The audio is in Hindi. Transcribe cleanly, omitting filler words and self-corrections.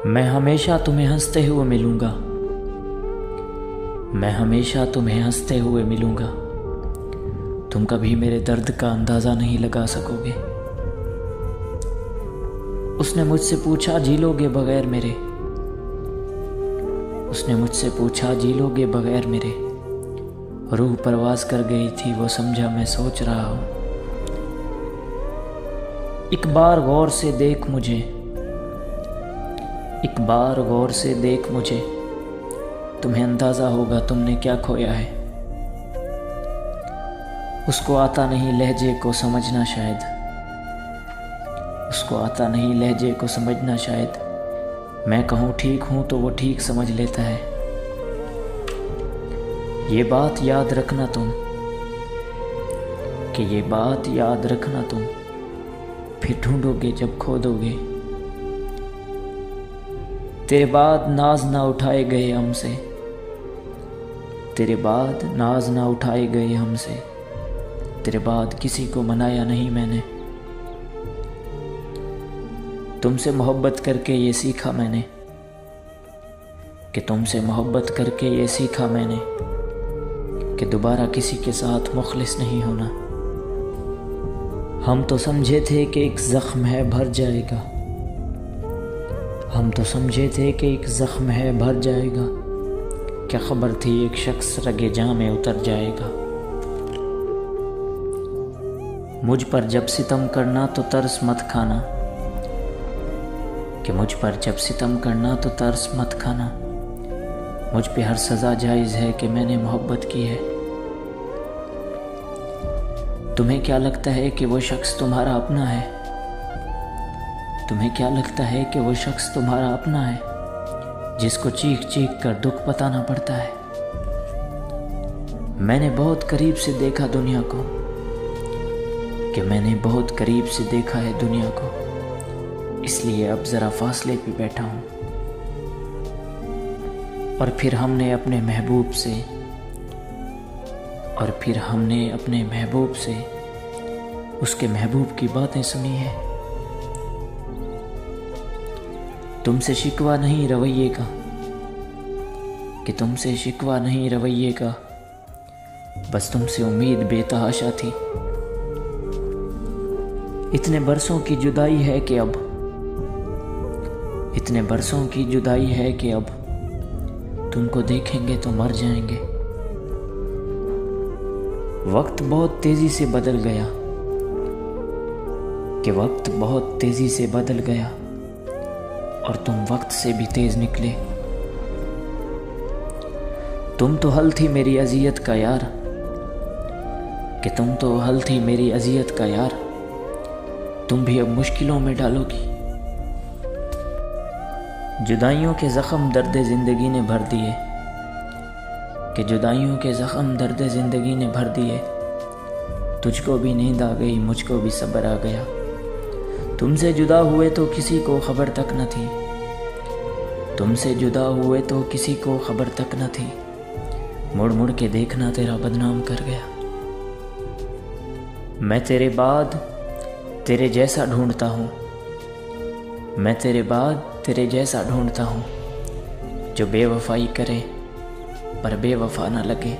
मैं हमेशा तुम्हें हंसते हुए मिलूंगा। मैं हमेशा तुम्हें हंसते हुए मिलूंगा। तुम कभी मेरे दर्द का अंदाज़ा नहीं लगा सकोगे। उसने मुझसे पूछा जी लोगे बगैर मेरे। उसने मुझसे पूछा जी लोगे बगैर मेरे। रूह परवास कर गई थी वो समझा मैं सोच रहा हूँ। एक बार गौर से देख मुझे। एक बार गौर से देख मुझे। तुम्हें अंदाज़ा होगा तुमने क्या खोया है। उसको आता नहीं लहजे को समझना शायद। उसको आता नहीं लहजे को समझना शायद। मैं कहूँ ठीक हूँ तो वो ठीक समझ लेता है। ये बात याद रखना तुम, कि ये बात याद रखना तुम, फिर ढूंढोगे जब खो दोगे। तेरे बाद नाज ना उठाए गए हमसे। तेरे बाद नाज ना उठाए गए हमसे। तेरे बाद किसी को मनाया नहीं मैंने। तुमसे मोहब्बत करके ये सीखा मैंने, कि तुमसे मोहब्बत करके ये सीखा मैंने, कि दोबारा किसी के साथ मुखलिस नहीं होना। हम तो समझे थे कि एक ज़ख्म है भर जाएगा। हम तो समझे थे कि एक ज़ख्म है भर जाएगा। क्या खबर थी एक शख्स रगे जां में उतर जाएगा। मुझ पर जब सितम करना तो तरस मत खाना, कि मुझ पर जब सितम करना तो तरस मत खाना। मुझ पे हर सज़ा जायज़ है कि मैंने मोहब्बत की है। तुम्हें क्या लगता है कि वो शख्स तुम्हारा अपना है। तुम्हें क्या लगता है कि वो शख्स तुम्हारा अपना है, जिसको चीख चीख कर दुख बताना पड़ता है। मैंने बहुत करीब से देखा दुनिया को, कि मैंने बहुत करीब से देखा है दुनिया को, इसलिए अब ज़रा फासले पे बैठा हूँ। और फिर हमने अपने महबूब से उसके महबूब की बातें सुनी है। तुमसे शिकवा नहीं रवैये का, कि तुमसे शिकवा नहीं रवैये का, बस तुमसे उम्मीद बेतहाशा थी। इतने बरसों की जुदाई है कि अब, इतने बरसों की जुदाई है कि अब तुमको देखेंगे तो मर जाएंगे। वक्त बहुत तेजी से बदल गया, कि वक्त बहुत तेजी से बदल गया, और तुम वक्त से भी तेज निकले। तुम तो हल थी मेरी अजियत का यार, कि तुम तो हल थी मेरी अजियत का यार। तुम भी अब मुश्किलों में डालोगी। जुदाइयों के ज़ख्म दर्द ज़िंदगी ने भर दिए, कि जुदाइयों के ज़ख्म दर्द ज़िंदगी ने भर दिए। तुझको भी नींद आ गई मुझको भी सब्र आ गया। तुमसे जुदा हुए तो किसी को खबर तक न थी। तुमसे जुदा हुए तो किसी को खबर तक न थी। मुड़ मुड़ के देखना तेरा बदनाम कर गया। मैं तेरे बाद तेरे जैसा ढूंढता हूँ। मैं तेरे बाद तेरे जैसा ढूंढता हूँ, जो बेवफाई करे पर बेवफा न लगे।